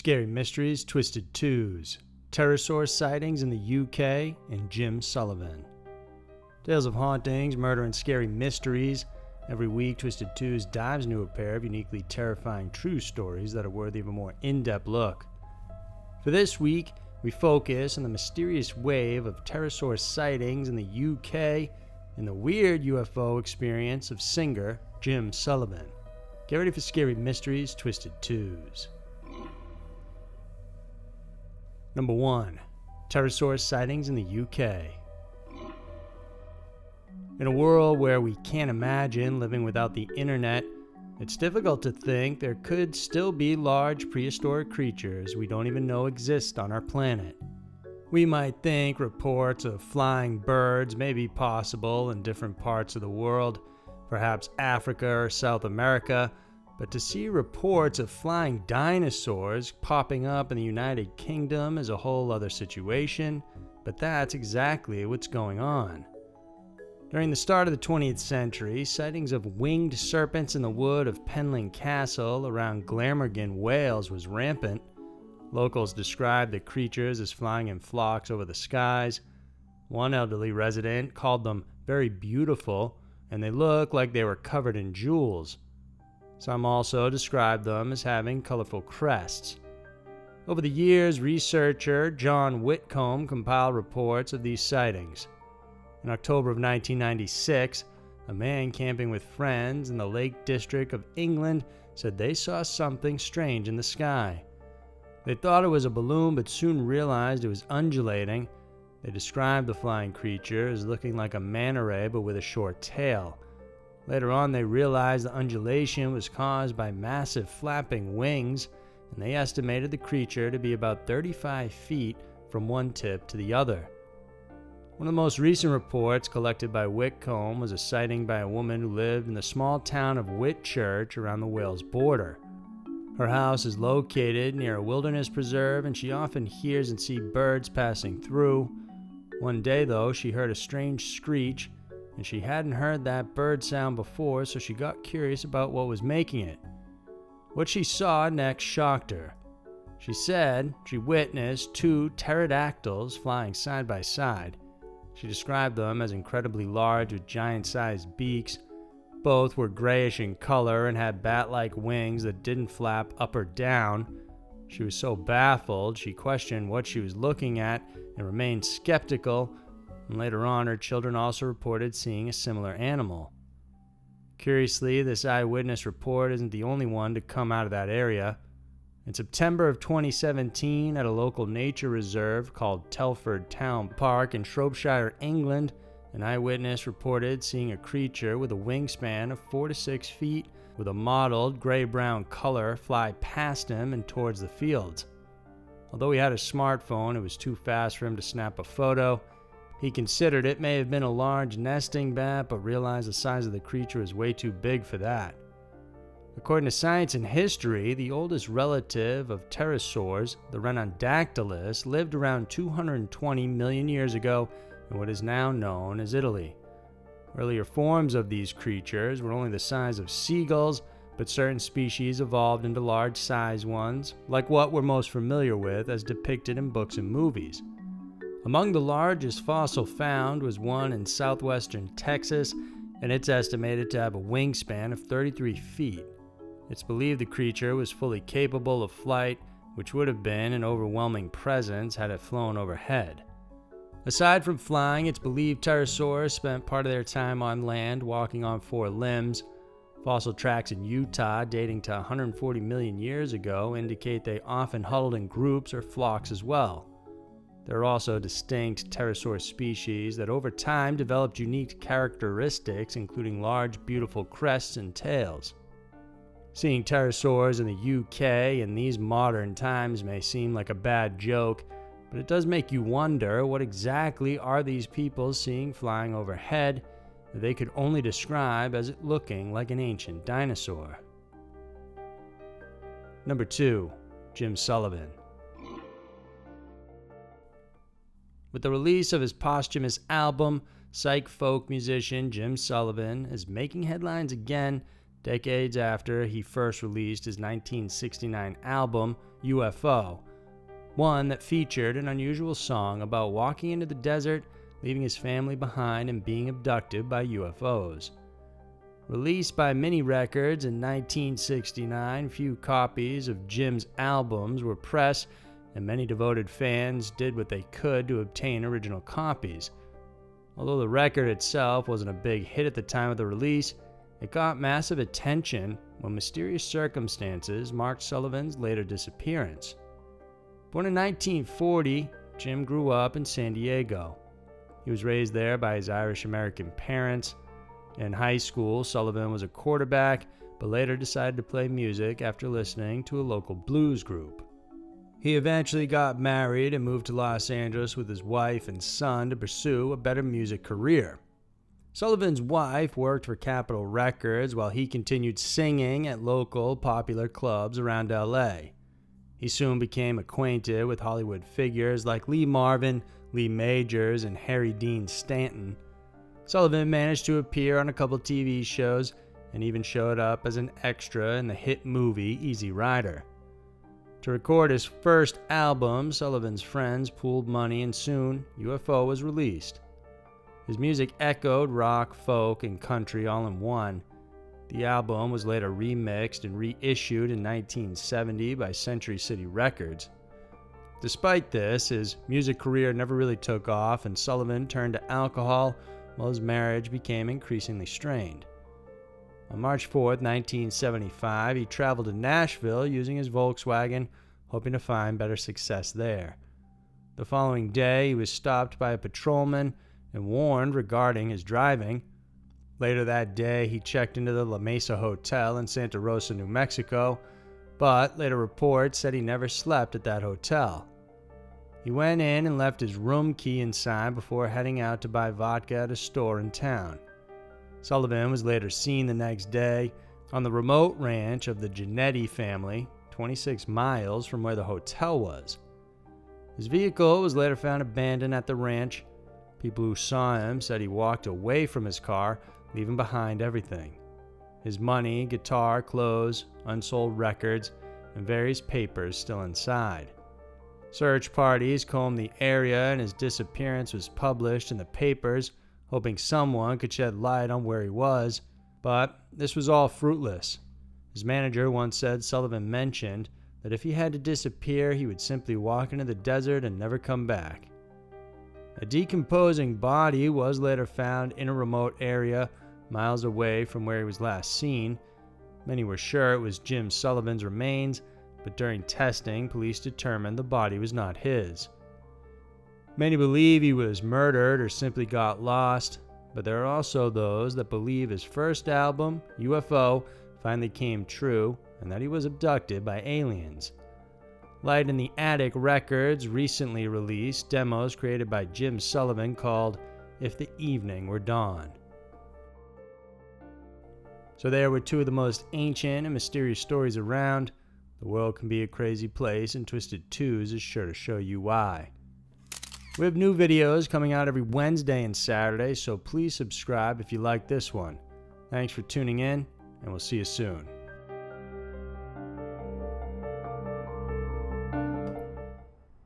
Scary Mysteries, Twisted Twos, Pterosaur Sightings in the UK, and Jim Sullivan. Tales of hauntings, murder, and scary mysteries. Every week, Twisted Twos dives into a pair of uniquely terrifying true stories that are worthy of a more in-depth look. For this week, we focus on the mysterious wave of pterosaur sightings in the UK and the weird UFO experience of singer Jim Sullivan. Get ready for Scary Mysteries, Twisted Twos. Number 1. Pterosaur sightings in the UK. In a world where we can't imagine living without the internet, it's difficult to think there could still be large prehistoric creatures we don't even know exist on our planet. We might think reports of flying birds may be possible in different parts of the world, perhaps Africa or South America, but to see reports of flying dinosaurs popping up in the United Kingdom is a whole other situation, but that's exactly what's going on. During the start of the 20th century, sightings of winged serpents in the wood of Penlyn Castle around Glamorgan, Wales was rampant. Locals described the creatures as flying in flocks over the skies. One elderly resident called them very beautiful, and they looked like they were covered in jewels. Some also described them as having colorful crests. Over the years, researcher John Whitcomb compiled reports of these sightings. In October of 1996, a man camping with friends in the Lake District of England said they saw something strange in the sky. They thought it was a balloon, but soon realized it was undulating. They described the flying creature as looking like a manta ray but with a short tail. Later on, they realized the undulation was caused by massive flapping wings, and they estimated the creature to be about 35 feet from one tip to the other. One of the most recent reports collected by Whitcomb was a sighting by a woman who lived in the small town of Whitchurch around the Wales border. Her house is located near a wilderness preserve, and she often hears and sees birds passing through. One day, though, she heard a strange screech, and she hadn't heard that bird sound before, so she got curious about what was making it. What she saw next shocked her. She said she witnessed two pterodactyls flying side by side. She described them as incredibly large with giant-sized beaks. Both were grayish in color and had bat-like wings that didn't flap up or down. She was so baffled, she questioned what she was looking at and remained skeptical. And later on, her children also reported seeing a similar animal. Curiously, this eyewitness report isn't the only one to come out of that area. In September of 2017, at a local nature reserve called Telford Town Park in Shropshire, England, an eyewitness reported seeing a creature with a wingspan of 4 to 6 feet with a mottled gray-brown color fly past him and towards the fields. Although he had a smartphone, it was too fast for him to snap a photo. He considered it may have been a large nesting bat, but realized the size of the creature was way too big for that. According to Science and History, the oldest relative of pterosaurs, the Rhenodactylus, lived around 220 million years ago in what is now known as Italy. Earlier forms of these creatures were only the size of seagulls, but certain species evolved into large-sized ones, like what we're most familiar with as depicted in books and movies. Among the largest fossil found was one in southwestern Texas, and it's estimated to have a wingspan of 33 feet. It's believed the creature was fully capable of flight, which would have been an overwhelming presence had it flown overhead. Aside from flying, it's believed pterosaurs spent part of their time on land walking on 4 limbs. Fossil tracks in Utah dating to 140 million years ago indicate they often huddled in groups or flocks as well. There are also distinct pterosaur species that over time developed unique characteristics, including large, beautiful crests and tails. Seeing pterosaurs in the UK in these modern times may seem like a bad joke, but it does make you wonder what exactly are these people seeing flying overhead that they could only describe as it looking like an ancient dinosaur. Number 2. Jim Sullivan. With the release of his posthumous album, psych folk musician Jim Sullivan is making headlines again decades after he first released his 1969 album, U.f.o, one that featured an unusual song about walking into the desert, leaving his family behind, and being abducted by UFOs. Released by Mini Records in 1969, few copies of Jim's albums were pressed, and many devoted fans did what they could to obtain original copies. Although the record itself wasn't a big hit at the time of the release, it got massive attention when mysterious circumstances marked Sullivan's later disappearance. Born in 1940, Jim grew up in San Diego. He was raised there by his Irish-American parents. In high school, Sullivan was a quarterback, but later decided to play music after listening to a local blues group. He eventually got married and moved to Los Angeles with his wife and son to pursue a better music career. Sullivan's wife worked for Capitol Records while he continued singing at local popular clubs around LA. He soon became acquainted with Hollywood figures like Lee Marvin, Lee Majors, and Harry Dean Stanton. Sullivan managed to appear on a couple TV shows and even showed up as an extra in the hit movie Easy Rider. To record his first album, Sullivan's friends pooled money, and soon U.f.o was released. His music echoed rock, folk, and country all in one. The album was later remixed and reissued in 1970 by Century City Records. Despite this, his music career never really took off, and Sullivan turned to alcohol while his marriage became increasingly strained. On March 4, 1975, he traveled to Nashville using his Volkswagen, hoping to find better success there. The following day, he was stopped by a patrolman and warned regarding his driving. Later that day, he checked into the La Mesa Hotel in Santa Rosa, New Mexico, but later reports said he never slept at that hotel. He went in and left his room key inside before heading out to buy vodka at a store in town. Sullivan was later seen the next day on the remote ranch of the Giannetti family, 26 miles from where the hotel was. His vehicle was later found abandoned at the ranch. People who saw him said he walked away from his car, leaving behind everything: his money, guitar, clothes, unsold records, and various papers still inside. Search parties combed the area, and his disappearance was published in the papers, hoping someone could shed light on where he was, but this was all fruitless. His manager once said Sullivan mentioned that if he had to disappear, he would simply walk into the desert and never come back. A decomposing body was later found in a remote area, miles away from where he was last seen. Many were sure it was Jim Sullivan's remains, but during testing, police determined the body was not his. Many believe he was murdered or simply got lost, but there are also those that believe his first album, U.f.o, finally came true and that he was abducted by aliens. Light in the Attic Records recently released demos created by Jim Sullivan called If the Evening Were Dawn. So there were two of the most ancient and mysterious stories around. The world can be a crazy place, and Twisted Twos is sure to show you why. We have new videos coming out every Wednesday and Saturday, so please subscribe if you like this one. Thanks for tuning in, and we'll see you soon.